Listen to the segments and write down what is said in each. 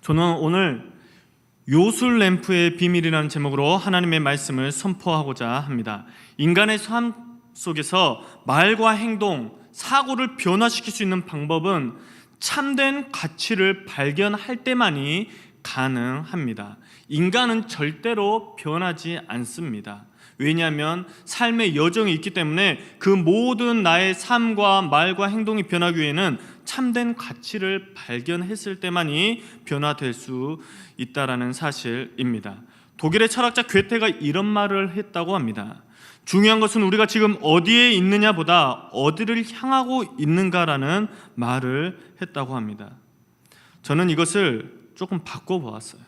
저는 오늘 요술램프의 비밀이라는 제목으로 하나님의 말씀을 선포하고자 합니다. 인간의 삶 속에서 말과 행동, 사고를 변화시킬 수 있는 방법은 참된 가치를 발견할 때만이 가능합니다. 인간은 절대로 변하지 않습니다. 왜냐하면 삶의 여정이 있기 때문에 그 모든 나의 삶과 말과 행동이 변하기 위해는 참된 가치를 발견했을 때만이 변화될 수 있다는 사실입니다. 독일의 철학자 괴테가 이런 말을 했다고 합니다. 중요한 것은 우리가 지금 어디에 있느냐보다 어디를 향하고 있는가라는 말을 했다고 합니다. 저는 이것을 조금 바꿔보았어요.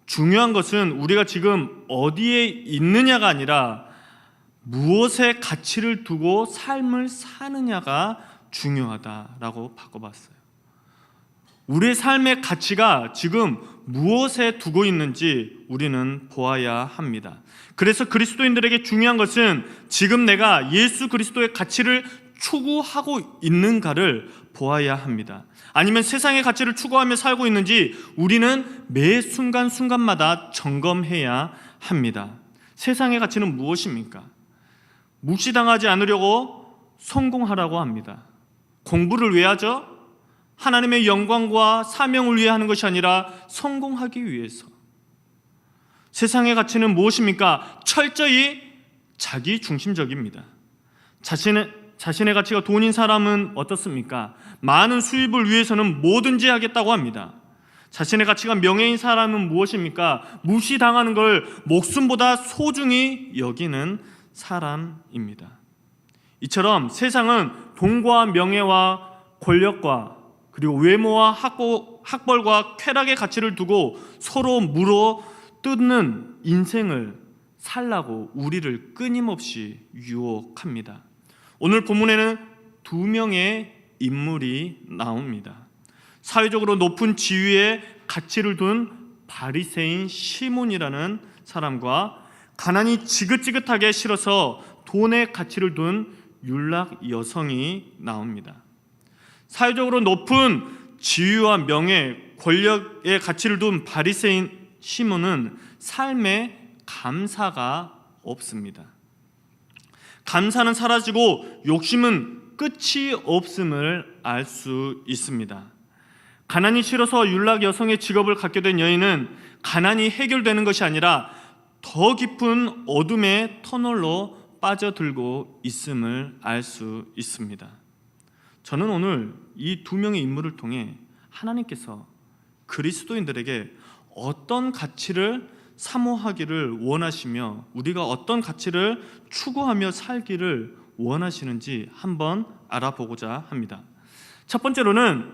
중요한 것은 우리가 지금 어디에 있느냐가 아니라 무엇에 가치를 두고 삶을 사느냐가 중요하다라고 바꿔봤어요. 우리의 삶의 가치가 지금 무엇에 두고 있는지 우리는 보아야 합니다. 그래서 그리스도인들에게 중요한 것은 지금 내가 예수 그리스도의 가치를 추구하고 있는가를 보아야 합니다. 아니면 세상의 가치를 추구하며 살고 있는지 우리는 매 순간순간마다 점검해야 합니다. 세상의 가치는 무엇입니까? 무시당하지 않으려고 성공하라고 합니다. 공부를 왜 하죠? 하나님의 영광과 사명을 위해 하는 것이 아니라 성공하기 위해서. 세상의 가치는 무엇입니까? 철저히 자기 중심적입니다. 자신의 가치가 돈인 사람은 어떻습니까? 많은 수입을 위해서는 뭐든지 하겠다고 합니다. 자신의 가치가 명예인 사람은 무엇입니까? 무시당하는 걸 목숨보다 소중히 여기는 사람입니다. 이처럼 세상은 돈과 명예와 권력과 그리고 외모와 학벌과 쾌락의 가치를 두고 서로 물어뜯는 인생을 살라고 우리를 끊임없이 유혹합니다. 오늘 본문에는 두 명의 인물이 나옵니다. 사회적으로 높은 지위에 가치를 둔 바리새인 시몬이라는 사람과 가난이 지긋지긋하게 싫어서 돈의 가치를 둔 율락 여성이 나옵니다. 사회적으로 높은 지위와 명예, 권력의 가치를 둔 바리새인 시몬은 삶에 감사가 없습니다. 감사는 사라지고 욕심은 끝이 없음을 알 수 있습니다. 가난이 싫어서 율락 여성의 직업을 갖게 된 여인은 가난이 해결되는 것이 아니라 더 깊은 어둠의 터널로 빠져들고 있음을 알 수 있습니다. 저는 오늘 이 두 명의 인물을 통해 하나님께서 그리스도인들에게 어떤 가치를 사모하기를 원하시며 우리가 어떤 가치를 추구하며 살기를 원하시는지 한번 알아보고자 합니다. 첫 번째로는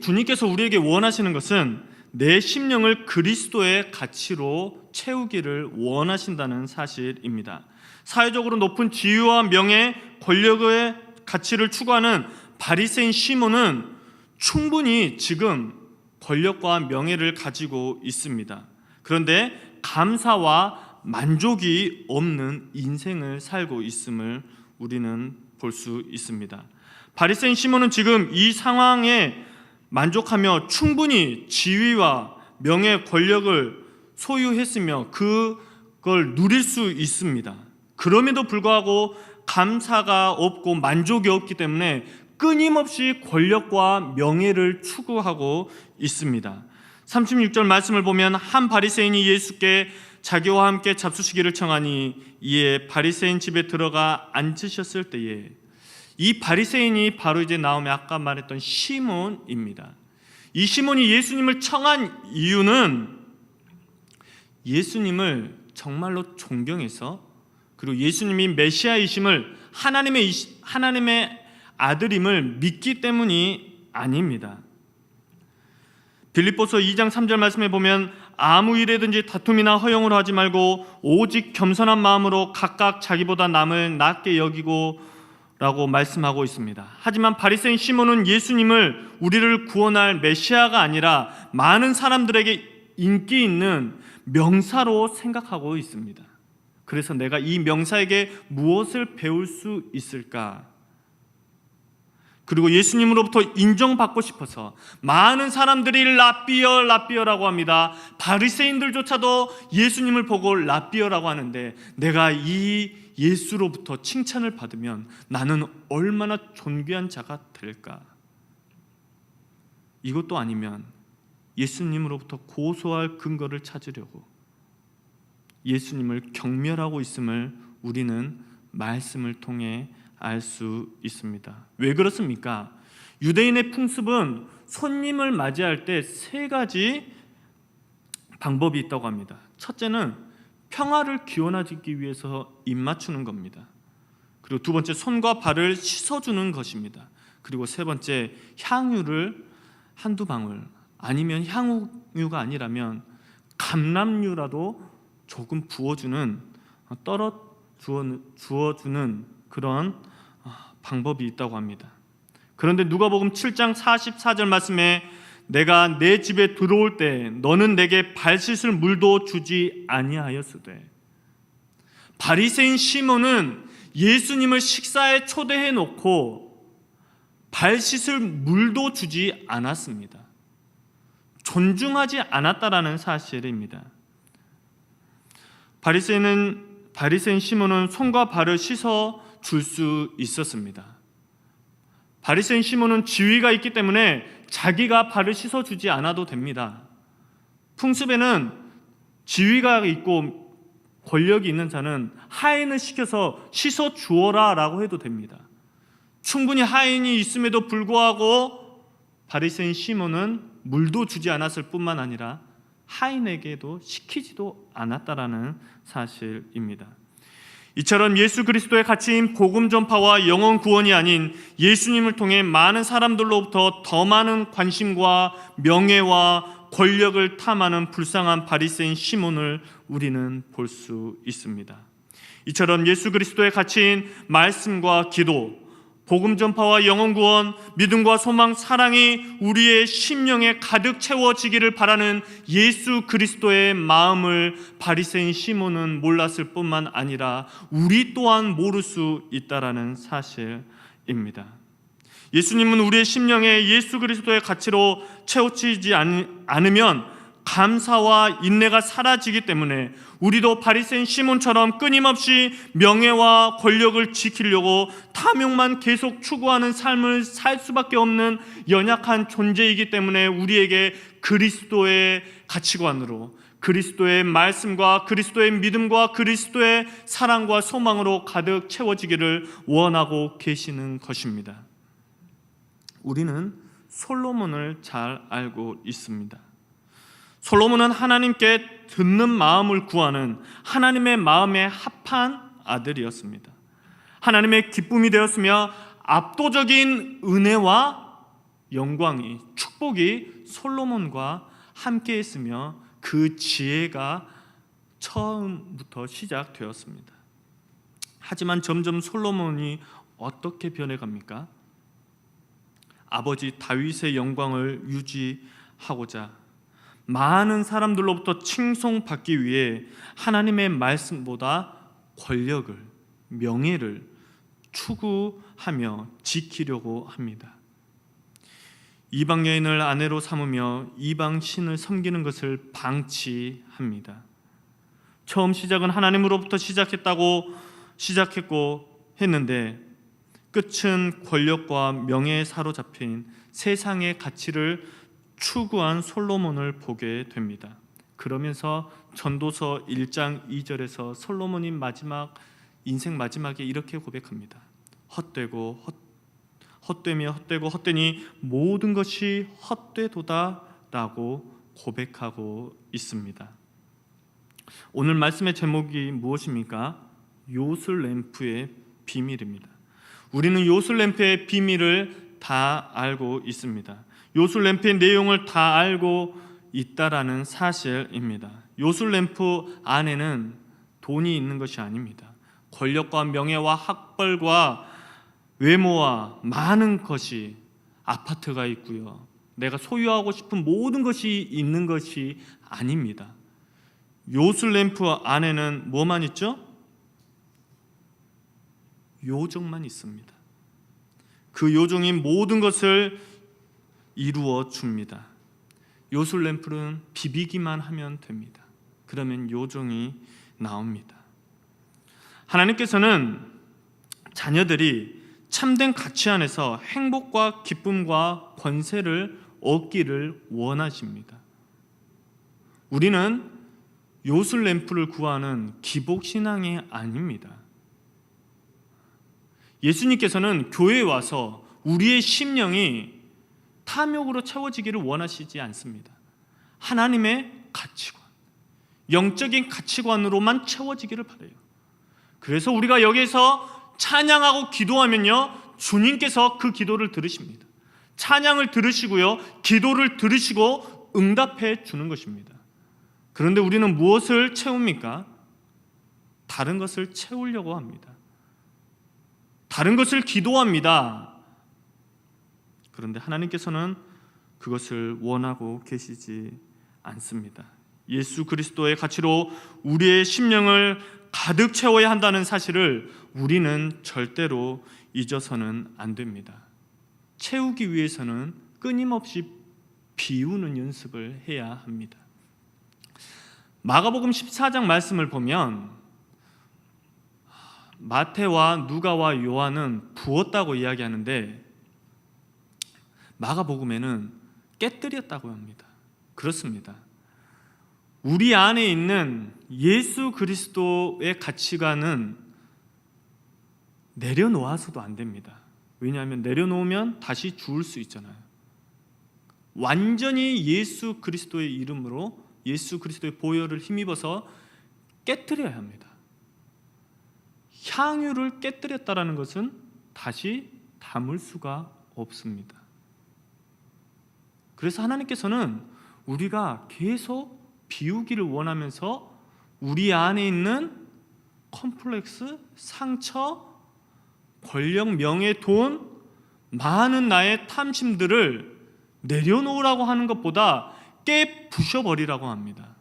주님께서 우리에게 원하시는 것은 내 심령을 그리스도의 가치로 채우기를 원하신다는 사실입니다. 사회적으로 높은 지위와 명예, 권력의 가치를 추구하는 바리새인 시몬은 충분히 지금 권력과 명예를 가지고 있습니다. 그런데 감사와 만족이 없는 인생을 살고 있음을 우리는 볼 수 있습니다. 바리새인 시몬은 지금 이 상황에 만족하며 충분히 지위와 명예, 권력을 소유했으며 그걸 누릴 수 있습니다. 그럼에도 불구하고 감사가 없고 만족이 없기 때문에 끊임없이 권력과 명예를 추구하고 있습니다. 36절 말씀을 보면 한 바리새인이 예수께 자기와 함께 잡수시기를 청하니 이에 바리새인 집에 들어가 앉으셨을 때에 이 바리새인이 바로 이제 나오면 아까 말했던 시몬입니다. 이 시몬이 예수님을 청한 이유는 예수님을 정말로 존경해서 그리고 예수님이 메시아이심을 하나님의 아들임을 믿기 때문이 아닙니다. 빌립보서 2장 3절 말씀에 보면 아무 일에든지 다툼이나 허용을 하지 말고 오직 겸손한 마음으로 각각 자기보다 남을 낮게 여기고 라고 말씀하고 있습니다. 하지만 바리새인 시몬은 예수님을 우리를 구원할 메시아가 아니라 많은 사람들에게 인기 있는 명사로 생각하고 있습니다. 그래서 내가 이 명사에게 무엇을 배울 수 있을까? 그리고 예수님으로부터 인정받고 싶어서 많은 사람들이 랍비어라고 합니다. 바리새인들조차도 예수님을 보고 랍비어라고 하는데, 내가 이 예수로부터 칭찬을 받으면 나는 얼마나 존귀한 자가 될까? 이것도 아니면 예수님으로부터 고소할 근거를 찾으려고 예수님을 경멸하고 있음을 우리는 말씀을 통해 알 수 있습니다. 왜 그렇습니까? 유대인의 풍습은 손님을 맞이할 때 세 가지 방법이 있다고 합니다. 첫째는 평화를 기원하기 위해서 입 맞추는 겁니다. 그리고 두 번째, 손과 발을 씻어주는 것입니다. 그리고 세 번째, 향유를 한두 방울, 아니면 향유가 아니라면 감람유라도 조금 부어주는, 주어주는 그런 방법이 있다고 합니다. 그런데 누가복음 7장 44절 말씀에, 내가 내 집에 들어올 때 너는 내게 발 씻을 물도 주지 아니하였으되, 바리새인 시몬은 예수님을 식사에 초대해 놓고 발 씻을 물도 주지 않았습니다. 존중하지 않았다라는 사실입니다. 바리새인 시몬은 손과 발을 씻어 줄 수 있었습니다. 바리새인 시몬은 지위가 있기 때문에 자기가 발을 씻어 주지 않아도 됩니다. 풍습에는 지위가 있고 권력이 있는 자는 하인을 시켜서 씻어 주어라 라고 해도 됩니다. 충분히 하인이 있음에도 불구하고 바리새인 시몬은 물도 주지 않았을 뿐만 아니라 하인에게도 시키지도 않았다라는 사실입니다. 이처럼 예수 그리스도의 가치인 복음 전파와 영혼 구원이 아닌 예수님을 통해 많은 사람들로부터 더 많은 관심과 명예와 권력을 탐하는 불쌍한 바리새인 시몬을 우리는 볼 수 있습니다. 이처럼 예수 그리스도의 가치인 말씀과 기도, 복음 전파와 영혼 구원, 믿음과 소망, 사랑이 우리의 심령에 가득 채워지기를 바라는 예수 그리스도의 마음을 바리새인 시몬은 몰랐을 뿐만 아니라 우리 또한 모를 수 있다라는 사실입니다. 예수님은 우리의 심령에 예수 그리스도의 가치로 채워지지 않으면 감사와 인내가 사라지기 때문에 우리도 바리새인 시몬처럼 끊임없이 명예와 권력을 지키려고 탐욕만 계속 추구하는 삶을 살 수밖에 없는 연약한 존재이기 때문에 우리에게 그리스도의 가치관으로, 그리스도의 말씀과 그리스도의 믿음과 그리스도의 사랑과 소망으로 가득 채워지기를 원하고 계시는 것입니다. 우리는 솔로몬을 잘 알고 있습니다. 솔로몬은 하나님께 듣는 마음을 구하는 하나님의 마음에 합한 아들이었습니다. 하나님의 기쁨이 되었으며 압도적인 은혜와 영광이, 축복이 솔로몬과 함께 했으며 그 지혜가 처음부터 시작되었습니다. 하지만 점점 솔로몬이 어떻게 변해갑니까? 아버지 다윗의 영광을 유지하고자 많은 사람들로부터 칭송받기 위해 하나님의 말씀보다 권력을, 명예를 추구하며 지키려고 합니다. 이방 여인을 아내로 삼으며 이방 신을 섬기는 것을 방치합니다. 처음 시작은 하나님으로부터 시작했고 했는데 끝은 권력과 명예에 사로잡힌 세상의 가치를 추구한 솔로몬을 보게 됩니다. 그러면서 전도서 1장 2절에서 솔로몬이 인생 마지막에 이렇게 고백합니다. 헛되니 모든 것이 헛되도다 라고 고백하고 있습니다. 오늘 말씀의 제목이 무엇입니까? 요술램프의 비밀입니다. 우리는 요술램프의 비밀을 다 알고 있습니다. 요술램프의 내용을 다 알고 있다라는 사실입니다. 요술램프 안에는 돈이 있는 것이 아닙니다. 권력과 명예와 학벌과 외모와 많은 것이, 아파트가 있고요, 내가 소유하고 싶은 모든 것이 있는 것이 아닙니다. 요술램프 안에는 뭐만 있죠? 요정만 있습니다. 그 요정이 모든 것을 이루어 줍니다. 요술램프는 비비기만 하면 됩니다. 그러면 요정이 나옵니다. 하나님께서는 자녀들이 참된 가치 안에서 행복과 기쁨과 권세를 얻기를 원하십니다. 우리는 요술램프를 구하는 기복신앙이 아닙니다. 예수님께서는 교회에 와서 우리의 심령이 탐욕으로 채워지기를 원하시지 않습니다. 하나님의 가치관, 영적인 가치관으로만 채워지기를 바라요. 그래서 우리가 여기서 찬양하고 기도하면요, 주님께서 그 기도를 들으십니다. 찬양을 들으시고요, 기도를 들으시고 응답해 주는 것입니다. 그런데 우리는 무엇을 채웁니까? 다른 것을 채우려고 합니다. 다른 것을 기도합니다. 그런데 하나님께서는 그것을 원하고 계시지 않습니다. 예수 그리스도의 가치로 우리의 심령을 가득 채워야 한다는 사실을 우리는 절대로 잊어서는 안 됩니다. 채우기 위해서는 끊임없이 비우는 연습을 해야 합니다. 마가복음 14장 말씀을 보면 마태와 누가와 요한은 부었다고 이야기하는데 마가복음에는 깨뜨렸다고 합니다. 그렇습니다. 우리 안에 있는 예수 그리스도의 가치관은 내려놓아서도 안 됩니다. 왜냐하면 내려놓으면 다시 주울 수 있잖아요. 완전히 예수 그리스도의 이름으로 예수 그리스도의 보혈을 힘입어서 깨뜨려야 합니다. 향유를 깨뜨렸다라는 것은 다시 담을 수가 없습니다. 그래서 하나님께서는 우리가 계속 비우기를 원하면서 우리 안에 있는 컴플렉스, 상처, 권력, 명예, 돈, 많은 나의 탐심들을 내려놓으라고 하는 것보다 깨부셔버리라고 합니다.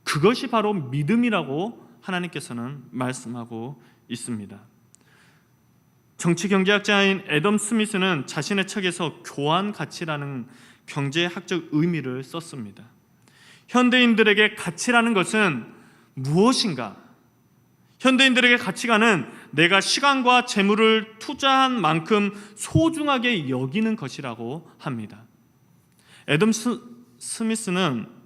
그것이 바로 믿음이라고 하나님께서는 말씀하고 있습니다. 정치경제학자인 애덤 스미스는 자신의 책에서 교환 가치라는 경제학적 의미를 썼습니다. 현대인들에게 가치라는 것은 무엇인가? 현대인들에게 가치관은 내가 시간과 재물을 투자한 만큼 소중하게 여기는 것이라고 합니다. 애덤 스미스는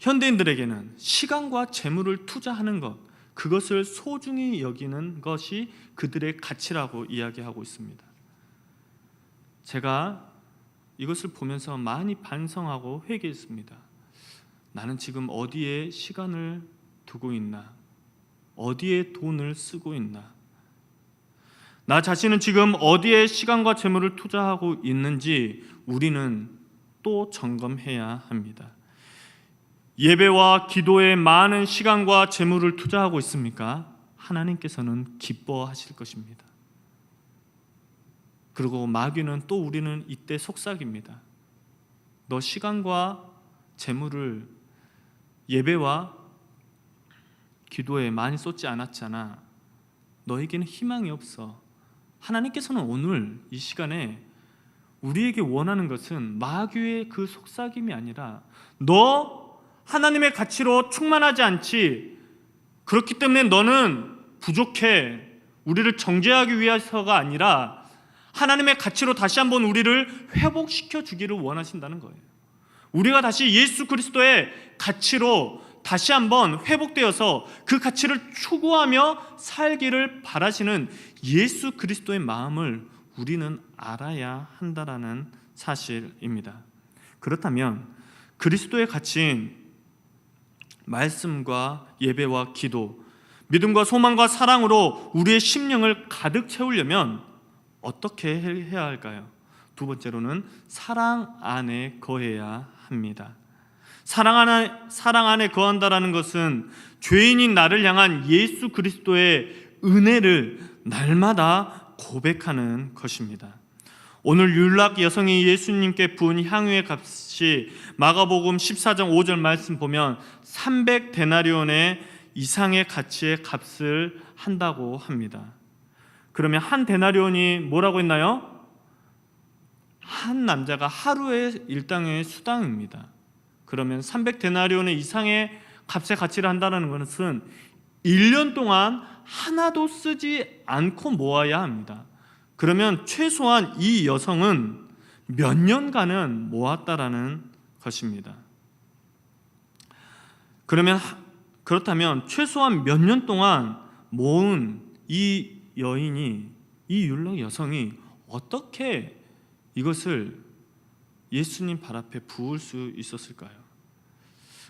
현대인들에게는 시간과 재물을 투자하는 것, 그것을 소중히 여기는 것이 그들의 가치라고 이야기하고 있습니다. 제가 이것을 보면서 많이 반성하고 회개했습니다. 나는 지금 어디에 시간을 두고 있나? 어디에 돈을 쓰고 있나? 나 자신은 지금 어디에 시간과 재물을 투자하고 있는지 우리는 또 점검해야 합니다. 예배와 기도에 많은 시간과 재물을 투자하고 있습니까? 하나님께서는 기뻐하실 것입니다. 그리고 마귀는 또 우리는 이때 속삭입니다. 너 시간과 재물을 예배와 기도에 많이 쏟지 않았잖아. 너에게는 희망이 없어. 하나님께서는 오늘 이 시간에 우리에게 원하는 것은 마귀의 그 속삭임이 아니라 너 하나님의 가치로 충만하지 않지. 그렇기 때문에 너는 부족해. 우리를 정죄하기 위해서가 아니라 하나님의 가치로 다시 한번 우리를 회복시켜 주기를 원하신다는 거예요. 우리가 다시 예수 그리스도의 가치로 다시 한번 회복되어서 그 가치를 추구하며 살기를 바라시는 예수 그리스도의 마음을 우리는 알아야 한다라는 사실입니다. 그렇다면 그리스도의 가치인 말씀과 예배와 기도, 믿음과 소망과 사랑으로 우리의 심령을 가득 채우려면 어떻게 해야 할까요? 두 번째로는 사랑 안에 거해야 합니다. 사랑 안에 거한다라는 것은 죄인인 나를 향한 예수 그리스도의 은혜를 날마다 고백하는 것입니다. 오늘 율락 여성이 예수님께 부은 향유의 값이 마가복음 14장 5절 말씀 보면 300데나리온의 이상의 가치의 값을 한다고 합니다. 그러면 한 데나리온이 뭐라고 했나요? 한 남자가 하루의 일당의 수당입니다. 그러면 300데나리온 이상의 값의 가치를 한다는 것은 1년 동안 하나도 쓰지 않고 모아야 합니다. 그러면 최소한 이 여성은 몇 년간은 모았다라는 것입니다. 그렇다면 최소한 몇 년 동안 모은 이 여인이, 이 율락 여성이 어떻게 이것을 예수님 발 앞에 부을 수 있었을까요?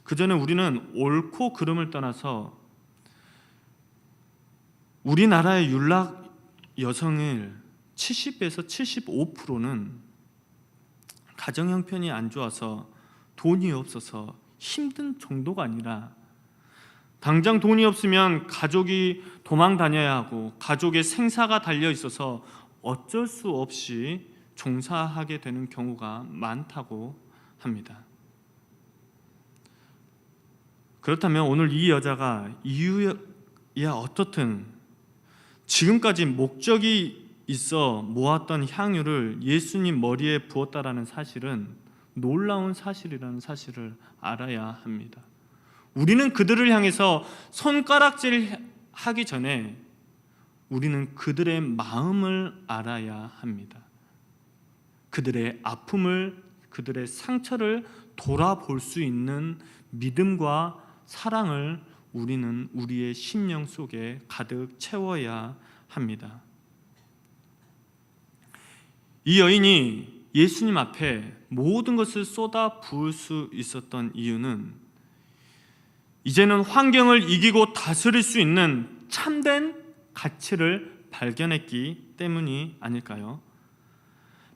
그 전에 우리는 옳고 그름을 떠나서 우리나라의 율락 여성의 70에서 75%는 가정 형편이 안 좋아서 돈이 없어서 힘든 정도가 아니라 당장 돈이 없으면 가족이 도망 다녀야 하고 가족의 생사가 달려 있어서 어쩔 수 없이 종사하게 되는 경우가 많다고 합니다. 그렇다면 오늘 이 여자가 이유야 어떻든 지금까지 목적이 있어 모았던 향유를 예수님 머리에 부었다라는 사실은 놀라운 사실이라는 사실을 알아야 합니다. 우리는 그들을 향해서 손가락질 하기 전에 우리는 그들의 마음을 알아야 합니다. 그들의 아픔을, 그들의 상처를 돌아볼 수 있는 믿음과 사랑을 우리는 우리의 심령 속에 가득 채워야 합니다. 이 여인이 예수님 앞에 모든 것을 쏟아 부을 수 있었던 이유는 이제는 환경을 이기고 다스릴 수 있는 참된 가치를 발견했기 때문이 아닐까요?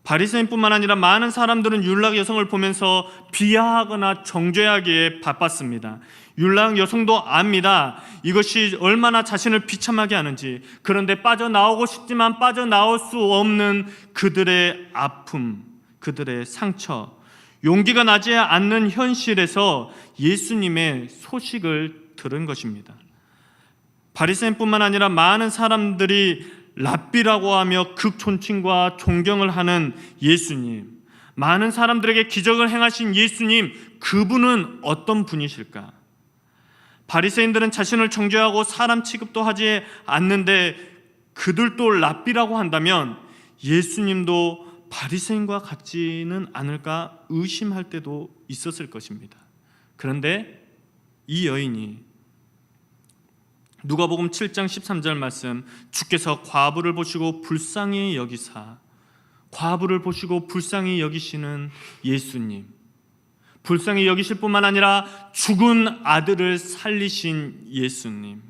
바리새인뿐만 아니라 많은 사람들은 율락 여성을 보면서 비하하거나 정죄하기에 바빴습니다. 율락 여성도 압니다. 이것이 얼마나 자신을 비참하게 하는지. 그런데 빠져나오고 싶지만 빠져나올 수 없는 그들의 아픔, 그들의 상처, 용기가 나지 않는 현실에서 예수님의 소식을 들은 것입니다. 바리새인뿐만 아니라 많은 사람들이 랍비라고 하며 극존칭과 존경을 하는 예수님, 많은 사람들에게 기적을 행하신 예수님, 그분은 어떤 분이실까? 바리새인들은 자신을 정죄하고 사람 취급도 하지 않는데 그들도 랍비라고 한다면 예수님도 바리새인과 같지는 않을까 의심할 때도 있었을 것입니다. 그런데 이 여인이 누가복음 7장 13절 말씀, 주께서 과부를 보시고 불쌍히 여기사, 과부를 보시고 불쌍히 여기시는 예수님, 불쌍히 여기실 뿐만 아니라 죽은 아들을 살리신 예수님.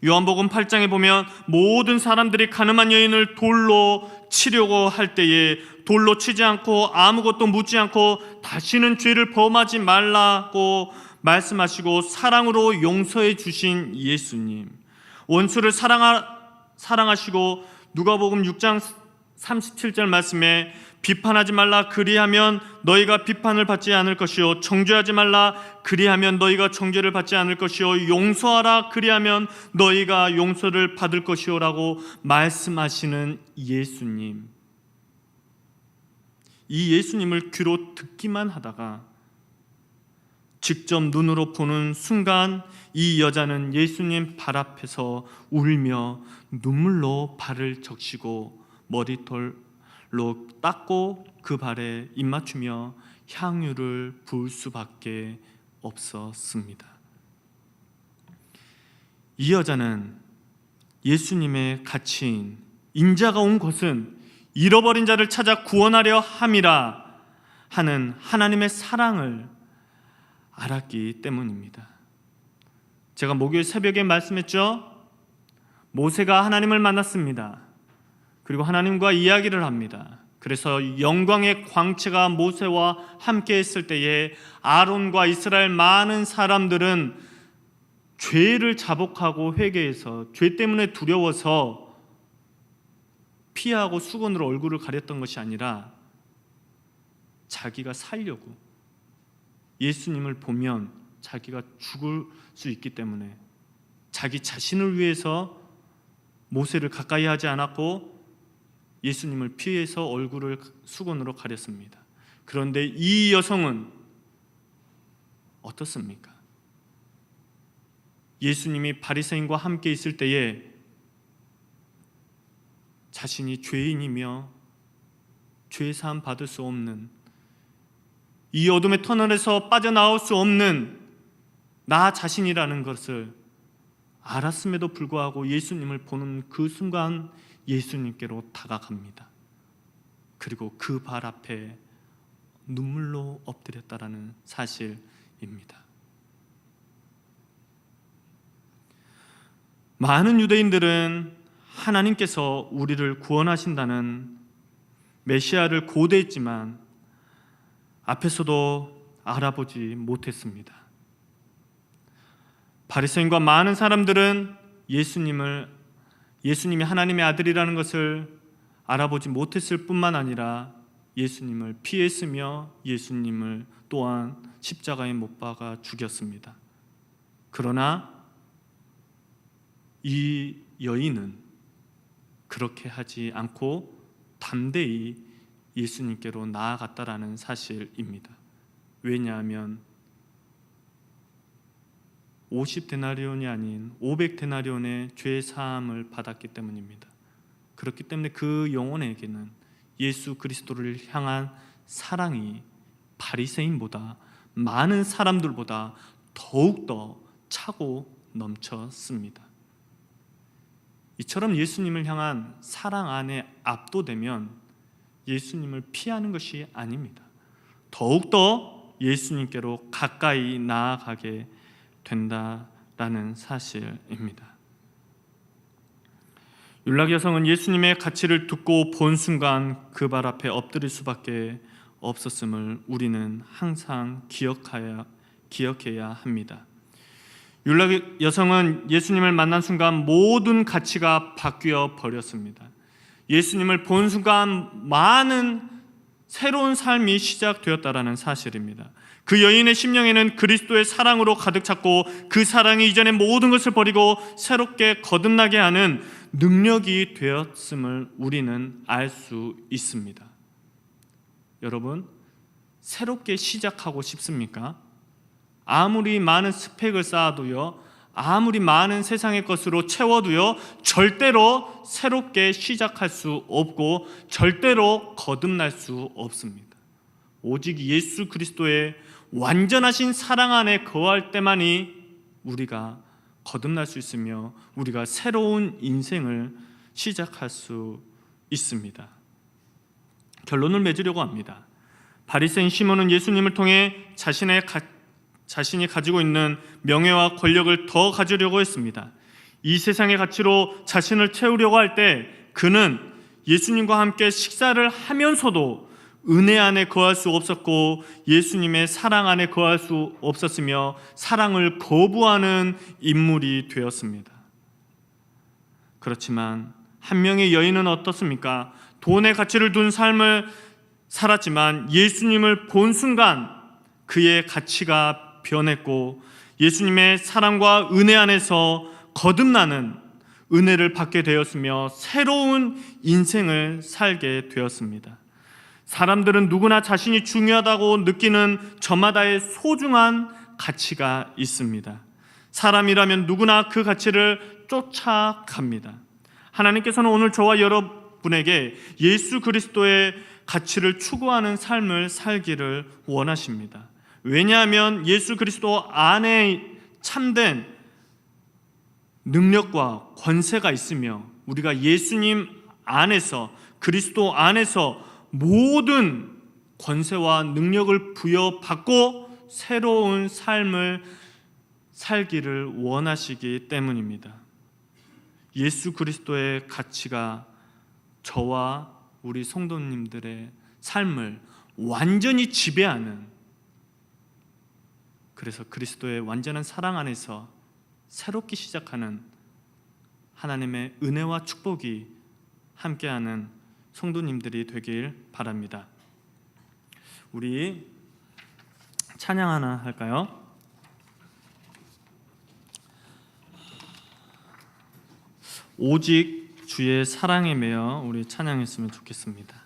요한복음 8장에 보면 모든 사람들이 가늠한 여인을 돌로 치려고 할 때에 돌로 치지 않고 아무것도 묻지 않고 다시는 죄를 범하지 말라고 말씀하시고 사랑으로 용서해 주신 예수님, 원수를 사랑하시고 누가복음 6장 37절 말씀에 비판하지 말라 그리하면 너희가 비판을 받지 않을 것이요 정죄하지 말라 그리하면 너희가 정죄를 받지 않을 것이요 용서하라 그리하면 너희가 용서를 받을 것이요 라고 말씀하시는 예수님. 이 예수님을 귀로 듣기만 하다가 직접 눈으로 보는 순간 이 여자는 예수님 발 앞에서 울며 눈물로 발을 적시고 머리털로 닦고 그 발에 입맞추며 향유를 부을 수밖에 없었습니다. 이 여자는 예수님의 가치인 인자가 온 것은 잃어버린 자를 찾아 구원하려 함이라 하는 하나님의 사랑을 알았기 때문입니다. 제가 목요일 새벽에 말씀했죠. 모세가 하나님을 만났습니다. 그리고 하나님과 이야기를 합니다. 그래서 영광의 광채가 모세와 함께 했을 때에 아론과 이스라엘 많은 사람들은 죄를 자복하고 회개해서 죄 때문에 두려워서 피하고 수건으로 얼굴을 가렸던 것이 아니라 자기가 살려고, 예수님을 보면 자기가 죽을 수 있기 때문에 자기 자신을 위해서 모세를 가까이 하지 않았고 예수님을 피해서 얼굴을 수건으로 가렸습니다. 그런데 이 여성은 어떻습니까? 예수님이 바리새인과 함께 있을 때에 자신이 죄인이며 죄사함 받을 수 없는, 이 어둠의 터널에서 빠져나올 수 없는 나 자신이라는 것을 알았음에도 불구하고 예수님을 보는 그 순간 예수님께로 다가갑니다. 그리고 그 발 앞에 눈물로 엎드렸다라는 사실입니다. 많은 유대인들은 하나님께서 우리를 구원하신다는 메시아를 고대했지만 앞에서도 알아보지 못했습니다. 바리새인과 많은 사람들은 예수님이 하나님의 아들이라는 것을 알아보지 못했을 뿐만 아니라 예수님을 피했으며 예수님을 또한 십자가에 못 박아 죽였습니다. 그러나 이 여인은 그렇게 하지 않고 담대히 예수님께로 나아갔다라는 사실입니다. 왜냐하면 50데나리온이 아닌 500데나리온의 죄 사함을 받았기 때문입니다. 그렇기 때문에 그 영혼에게는 예수 그리스도를 향한 사랑이 바리새인보다, 많은 사람들보다 더욱더 차고 넘쳤습니다. 이처럼 예수님을 향한 사랑 안에 압도되면 예수님을 피하는 것이 아닙니다. 더욱더 예수님께로 가까이 나아가게 된다라는 사실입니다. 율락 여성은 예수님의 가치를 듣고 본 순간 그 발 앞에 엎드릴 수밖에 없었음을 우리는 항상 기억해야 합니다. 율락 여성은 예수님을 만난 순간 모든 가치가 바뀌어 버렸습니다. 예수님을 본 순간 많은 새로운 삶이 시작되었다라는 사실입니다. 그 여인의 심령에는 그리스도의 사랑으로 가득 찼고 그 사랑이 이전의 모든 것을 버리고 새롭게 거듭나게 하는 능력이 되었음을 우리는 알 수 있습니다. 여러분, 새롭게 시작하고 싶습니까? 아무리 많은 스펙을 쌓아도요, 아무리 많은 세상의 것으로 채워도요, 절대로 새롭게 시작할 수 없고 절대로 거듭날 수 없습니다. 오직 예수 그리스도의 완전하신 사랑 안에 거할 때만이 우리가 거듭날 수 있으며 우리가 새로운 인생을 시작할 수 있습니다. 결론을 맺으려고 합니다. 바리새인 시몬은 예수님을 통해 자신이 가지고 있는 명예와 권력을 더 가지려고 했습니다. 이 세상의 가치로 자신을 채우려고 할 때 그는 예수님과 함께 식사를 하면서도 은혜 안에 거할 수 없었고 예수님의 사랑 안에 거할 수 없었으며 사랑을 거부하는 인물이 되었습니다. 그렇지만 한 명의 여인은 어떻습니까? 돈의 가치를 둔 삶을 살았지만 예수님을 본 순간 그의 가치가 변했고 예수님의 사랑과 은혜 안에서 거듭나는 은혜를 받게 되었으며 새로운 인생을 살게 되었습니다. 사람들은 누구나 자신이 중요하다고 느끼는 저마다의 소중한 가치가 있습니다. 사람이라면 누구나 그 가치를 쫓아갑니다. 하나님께서는 오늘 저와 여러분에게 예수 그리스도의 가치를 추구하는 삶을 살기를 원하십니다. 왜냐하면 예수 그리스도 안에 참된 능력과 권세가 있으며 우리가 예수님 안에서, 그리스도 안에서 모든 권세와 능력을 부여받고 새로운 삶을 살기를 원하시기 때문입니다. 예수 그리스도의 가치가 저와 우리 성도님들의 삶을 완전히 지배하는, 그래서 그리스도의 완전한 사랑 안에서 새롭게 시작하는 하나님의 은혜와 축복이 함께하는 성도님들이 되길 바랍니다. 우리 찬양 하나 할까요? 오직 주의 사랑에 매여 우리 찬양했으면 좋겠습니다.